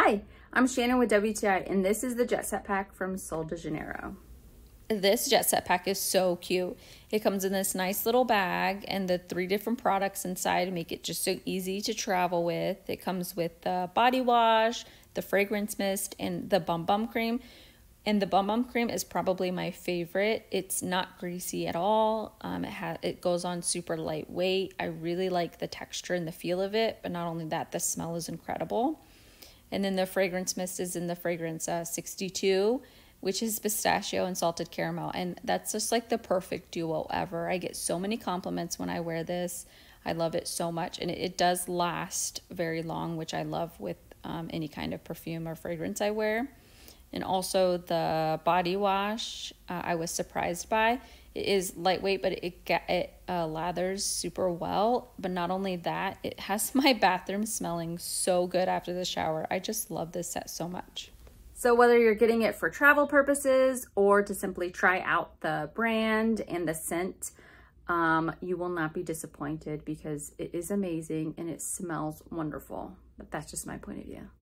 Hi, I'm Shannon with WTI, and this is the Jet Set pack from Sol de Janeiro. This Jet Set pack is so cute. It comes in this nice little bag, and the 3 different products inside make it just so easy to travel with. It comes with the body wash, the fragrance mist, and the bum bum cream. And the bum bum cream is probably my favorite. It's not greasy at all. It goes on super lightweight. I really like the texture and the feel of it, but not only that, the smell is incredible. And then the fragrance mist is in the fragrance 62, which is pistachio and salted caramel. And that's just like the perfect duo ever. I get so many compliments when I wear this. I love it so much. And it does last very long, which I love with any kind of perfume or fragrance I wear. And also the body wash, I was surprised by. It is lightweight, but it lathers super well. But not only that, it has my bathroom smelling so good after the shower. I just love this set so much. So whether you're getting it for travel purposes or to simply try out the brand and the scent, you will not be disappointed because it is amazing and it smells wonderful. But that's just my point of view.